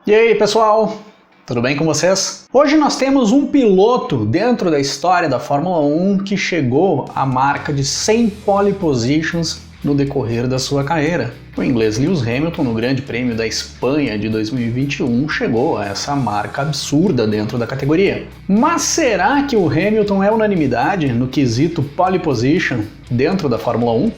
E aí, pessoal? Tudo bem com vocês? Hoje nós temos um piloto dentro da história da Fórmula 1 que chegou à marca de 100 pole positions no decorrer da sua carreira. O inglês Lewis Hamilton, no Grande Prêmio da Espanha de 2021, chegou a essa marca absurda dentro da categoria. Mas será que o Hamilton é unanimidade no quesito pole position dentro da Fórmula 1?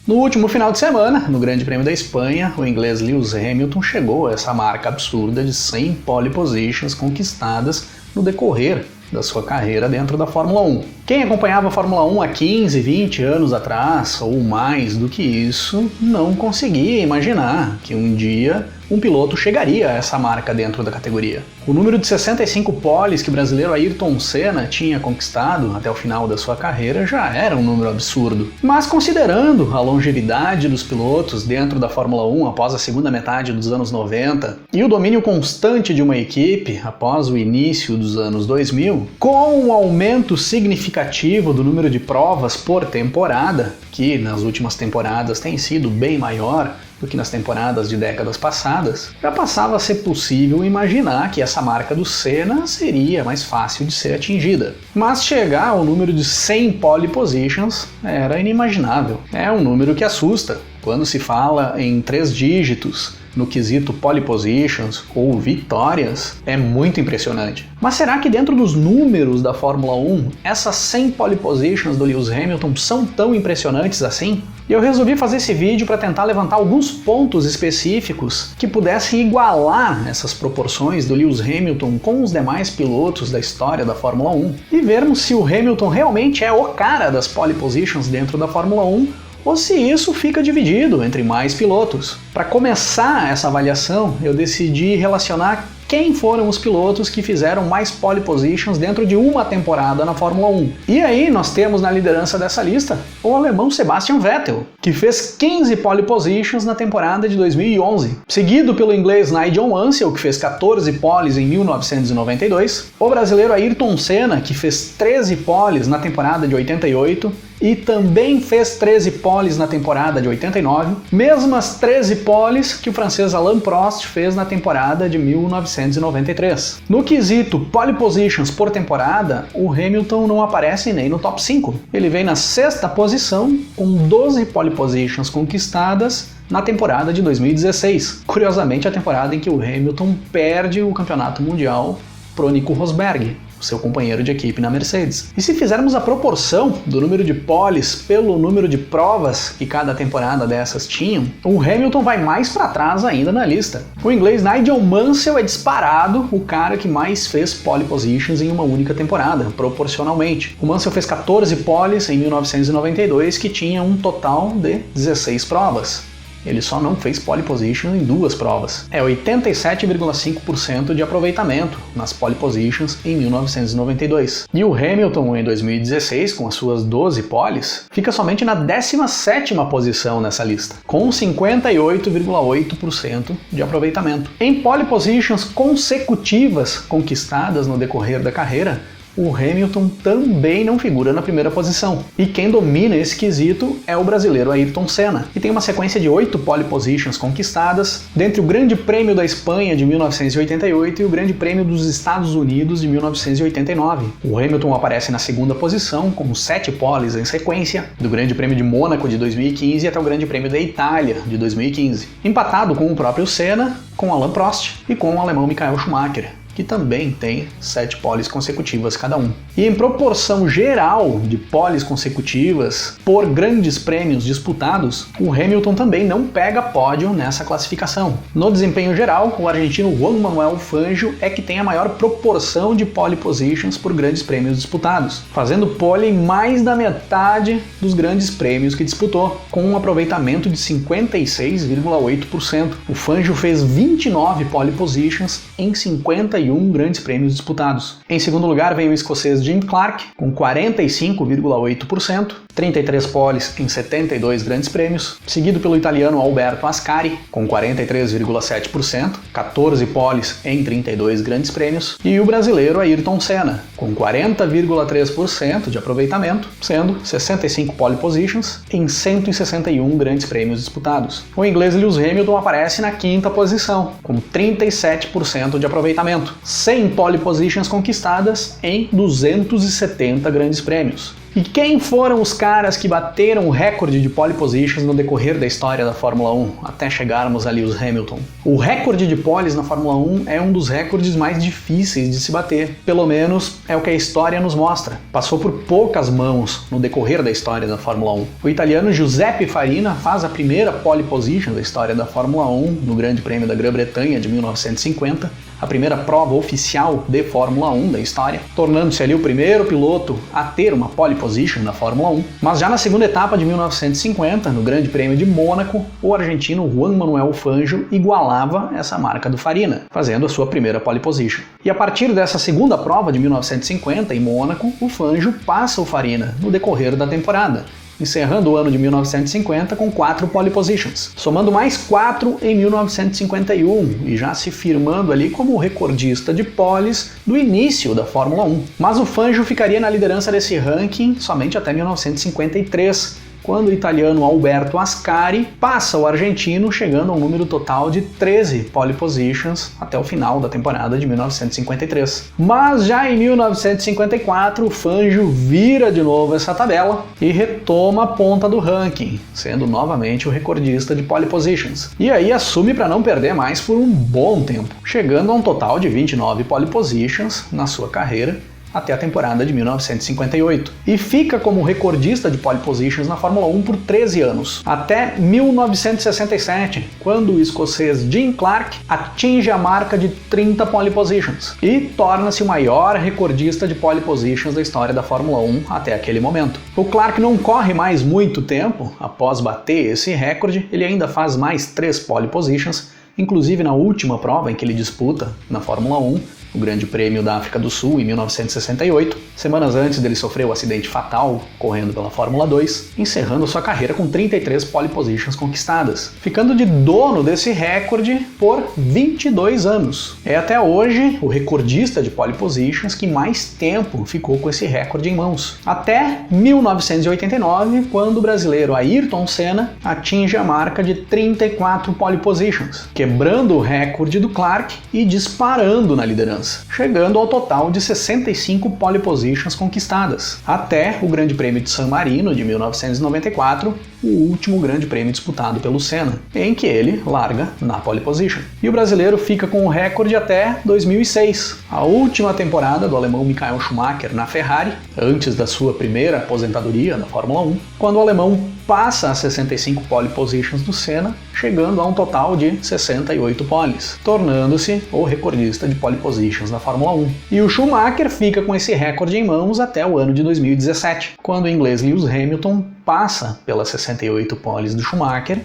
No último final de semana, no Grande Prêmio da Espanha, o inglês Lewis Hamilton chegou a essa marca absurda de 100 pole positions conquistadas no decorrer da sua carreira dentro da Fórmula 1. Quem acompanhava a Fórmula 1 há 15, 20 anos atrás, ou mais do que isso, não conseguia imaginar que um dia um piloto chegaria a essa marca dentro da categoria. O número de 65 poles que o brasileiro Ayrton Senna tinha conquistado até o final da sua carreira já era um número absurdo. Mas considerando a longevidade dos pilotos dentro da Fórmula 1 após a segunda metade dos anos 90 e o domínio constante de uma equipe após o início dos anos 2000, com um aumento significativo do número de provas por temporada, que nas últimas temporadas tem sido bem maior do que nas temporadas de décadas passadas, já passava a ser possível imaginar que essa marca do Senna seria mais fácil de ser atingida. Mas chegar ao número de 100 pole positions era inimaginável. É um número que assusta. Quando se fala em 3 dígitos no quesito pole positions ou vitórias, é muito impressionante. Mas será que dentro dos números da Fórmula 1, essas 100 pole positions do Lewis Hamilton são tão impressionantes assim? E eu resolvi fazer esse vídeo para tentar levantar alguns pontos específicos que pudessem igualar essas proporções do Lewis Hamilton com os demais pilotos da história da Fórmula 1 e vermos se o Hamilton realmente é o cara das pole positions dentro da Fórmula 1 ou se isso fica dividido entre mais pilotos. Para começar essa avaliação, eu decidi relacionar quem foram os pilotos que fizeram mais pole positions dentro de uma temporada na Fórmula 1. E aí nós temos na liderança dessa lista o alemão Sebastian Vettel, que fez 15 pole positions na temporada de 2011, seguido pelo inglês Nigel Mansell, que fez 14 poles em 1992, o brasileiro Ayrton Senna, que fez 13 poles na temporada de 88, e também fez 13 poles na temporada de 89, mesmas 13 poles que o francês Alain Prost fez na temporada de 1993. No quesito pole positions por temporada, o Hamilton não aparece nem no top 5. Ele vem na 6ª posição, com 12 pole positions conquistadas na temporada de 2016. Curiosamente, a temporada em que o Hamilton perde o campeonato mundial pro Nico Rosberg, seu companheiro de equipe na Mercedes. E se fizermos a proporção do número de poles pelo número de provas que cada temporada dessas tinham, o Hamilton vai mais para trás ainda na lista. O inglês Nigel Mansell é disparado o cara que mais fez pole positions em uma única temporada, proporcionalmente. O Mansell fez 14 poles em 1992, que tinha um total de 16 provas. Ele só não fez pole position em 2 provas. É 87,5% de aproveitamento nas pole positions em 1992. E o Hamilton, em 2016, com as suas 12 poles, fica somente na 17ª posição nessa lista, com 58,8% de aproveitamento. Em pole positions consecutivas conquistadas no decorrer da carreira, o Hamilton também não figura na primeira posição. E quem domina esse quesito é o brasileiro Ayrton Senna, que tem uma sequência de 8 pole positions conquistadas, dentre o Grande Prêmio da Espanha de 1988 e o Grande Prêmio dos Estados Unidos de 1989. O Hamilton aparece na 2ª posição, com 7 poles em sequência, do Grande Prêmio de Mônaco de 2015 até o Grande Prêmio da Itália de 2015. Empatado com o próprio Senna, com Alain Prost e com o alemão Michael Schumacher, que também tem 7 poles consecutivas cada um. E em proporção geral de poles consecutivas por grandes prêmios disputados, o Hamilton também não pega pódio nessa classificação. No desempenho geral, o argentino Juan Manuel Fangio é que tem a maior proporção de pole positions por grandes prêmios disputados, fazendo pole em mais da metade dos grandes prêmios que disputou, com um aproveitamento de 56,8%. O Fangio fez 29 pole positions em 51 grandes prêmios disputados. Em segundo lugar vem o escocês Jim Clark, com 45,8%, 33 poles em 72 grandes prêmios, seguido pelo italiano Alberto Ascari, com 43,7%, 14 poles em 32 grandes prêmios, e o brasileiro Ayrton Senna, com 40,3% de aproveitamento, sendo 65 pole positions em 161 grandes prêmios disputados. O inglês Lewis Hamilton aparece na quinta posição, com 37% de aproveitamento, 100 pole positions conquistadas em 270 grandes prêmios. E quem foram os caras que bateram o recorde de pole positions no decorrer da história da Fórmula 1, até chegarmos a Lewis Hamilton? O recorde de poles na Fórmula 1 é um dos recordes mais difíceis de se bater, pelo menos é o que a história nos mostra. Passou por poucas mãos no decorrer da história da Fórmula 1. O italiano Giuseppe Farina faz a primeira pole position da história da Fórmula 1 no Grande Prêmio da Grã-Bretanha de 1950, a primeira prova oficial de Fórmula 1 da história, tornando-se ali o primeiro piloto a ter uma pole position na Fórmula 1. Mas já na segunda etapa de 1950, no Grande Prêmio de Mônaco, o argentino Juan Manuel Fangio igualava essa marca do Farina, fazendo a sua primeira pole position. E a partir dessa segunda prova de 1950, em Mônaco, o Fangio passa o Farina no decorrer da temporada, encerrando o ano de 1950 com 4 pole positions, somando mais 4 em 1951 e já se firmando ali como o recordista de poles do início da Fórmula 1. Mas o Fangio ficaria na liderança desse ranking somente até 1953, quando o italiano Alberto Ascari passa o argentino, chegando a um número total de 13 pole positions até o final da temporada de 1953. Mas já em 1954, o Fangio vira de novo essa tabela e retoma a ponta do ranking, sendo novamente o recordista de pole positions. E aí assume para não perder mais por um bom tempo, chegando a um total de 29 pole positions na sua carreira, até a temporada de 1958, e fica como recordista de pole positions na Fórmula 1 por 13 anos, até 1967, quando o escocês Jim Clark atinge a marca de 30 pole positions e torna-se o maior recordista de pole positions da história da Fórmula 1 até aquele momento. O Clark não corre mais muito tempo após bater esse recorde, ele ainda faz mais 3 pole positions, inclusive na última prova em que ele disputa na Fórmula 1, o Grande Prêmio da África do Sul em 1968, semanas antes dele sofrer o acidente fatal correndo pela Fórmula 2, encerrando sua carreira com 33 pole positions conquistadas, ficando de dono desse recorde por 22 anos. É até hoje o recordista de pole positions que mais tempo ficou com esse recorde em mãos, até 1989, quando o brasileiro Ayrton Senna atinge a marca de 34 pole positions, quebrando o recorde do Clark e disparando na liderança, chegando ao total de 65 pole positions conquistadas, até o Grande Prêmio de San Marino de 1994, o último grande prêmio disputado pelo Senna, em que ele larga na pole position. E o brasileiro fica com o recorde até 2006, a última temporada do alemão Michael Schumacher na Ferrari, antes da sua primeira aposentadoria na Fórmula 1, quando o alemão passa a 65 pole positions do Senna, chegando a um total de 68 poles, tornando-se o recordista de pole positions na Fórmula 1. E o Schumacher fica com esse recorde em mãos até o ano de 2017, quando o inglês Lewis Hamilton passa pelas 68 poles do Schumacher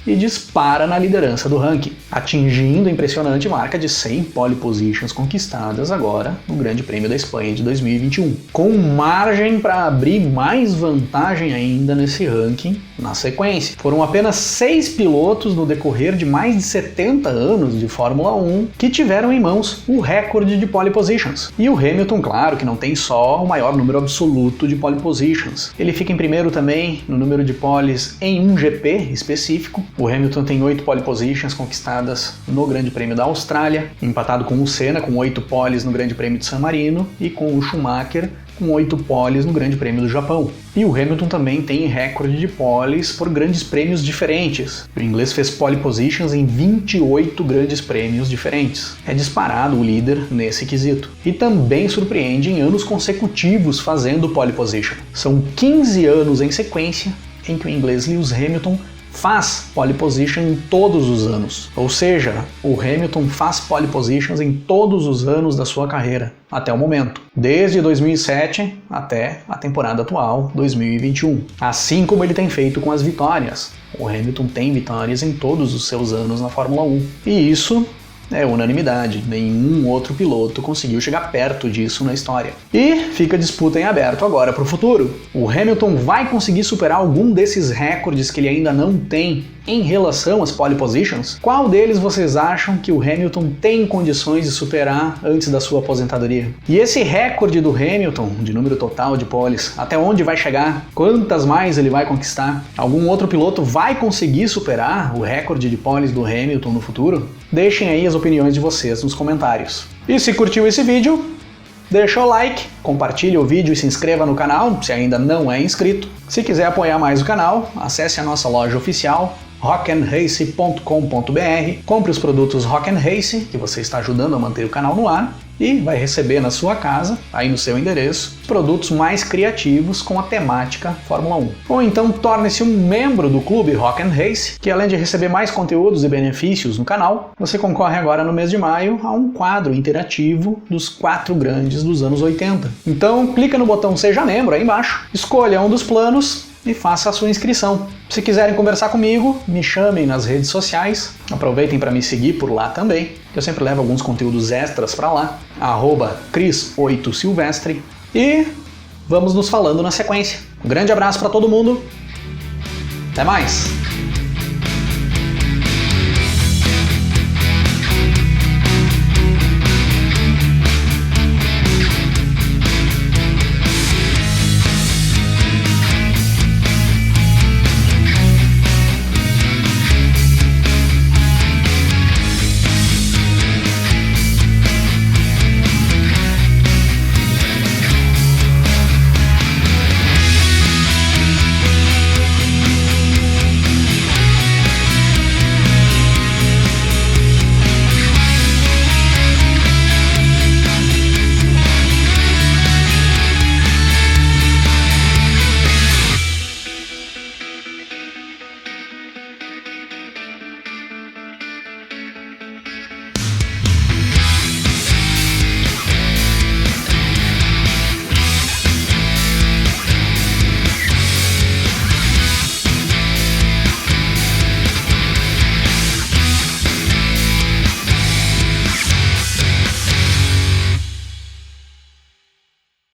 e dispara na liderança do ranking, atingindo a impressionante marca de 100 pole positions conquistadas agora no Grande Prêmio da Espanha de 2021, com margem para abrir mais vantagem ainda nesse ranking na sequência. Foram apenas 6 pilotos no decorrer de mais de 70 anos de Fórmula 1 que tiveram em mãos o recorde de pole positions. E o Hamilton, claro, que não tem só o maior número absoluto de pole positions. Ele fica em primeiro também no número de poles em um GP específico. O Hamilton tem 8 pole positions conquistadas no Grande Prêmio da Austrália, empatado com o Senna com 8 poles no Grande Prêmio de San Marino e com o Schumacher com 8 poles no Grande Prêmio do Japão. E o Hamilton também tem recorde de poles por grandes prêmios diferentes. O inglês fez pole positions em 28 grandes prêmios diferentes. É disparado o líder nesse quesito. E também surpreende em anos consecutivos fazendo pole position. São 15 anos em sequência em que o inglês Lewis Hamilton faz pole position em todos os anos. Ou seja, o Hamilton faz pole positions em todos os anos da sua carreira, até o momento, desde 2007 até a temporada atual, 2021. Assim como ele tem feito com as vitórias. O Hamilton tem vitórias em todos os seus anos na Fórmula 1. E isso é unanimidade, nenhum outro piloto conseguiu chegar perto disso na história. E fica a disputa em aberto agora para o futuro. O Hamilton vai conseguir superar algum desses recordes que ele ainda não tem em relação às pole positions? Qual deles vocês acham que o Hamilton tem condições de superar antes da sua aposentadoria? E esse recorde do Hamilton, de número total de poles, até onde vai chegar? Quantas mais ele vai conquistar? Algum outro piloto vai conseguir superar o recorde de poles do Hamilton no futuro? Deixem aí as opiniões de vocês nos comentários. E se curtiu esse vídeo, deixa o like, compartilhe o vídeo e se inscreva no canal, se ainda não é inscrito. Se quiser apoiar mais o canal, acesse a nossa loja oficial, rock'n'race.com.br, compre os produtos Rock 'n' Race, que você está ajudando a manter o canal no ar, e vai receber na sua casa, aí no seu endereço, produtos mais criativos com a temática Fórmula 1. Ou então torne-se um membro do Clube Rock 'n' Race, que além de receber mais conteúdos e benefícios no canal, você concorre agora no mês de maio a um quadro interativo dos 4 grandes dos anos 80. Então clica no botão Seja Membro aí embaixo, escolha um dos planos e faça a sua inscrição. Se quiserem conversar comigo, me chamem nas redes sociais, aproveitem para me seguir por lá também, que eu sempre levo alguns conteúdos extras para lá, @Cris8Silvestre, e vamos nos falando na sequência. Um grande abraço para todo mundo, até mais!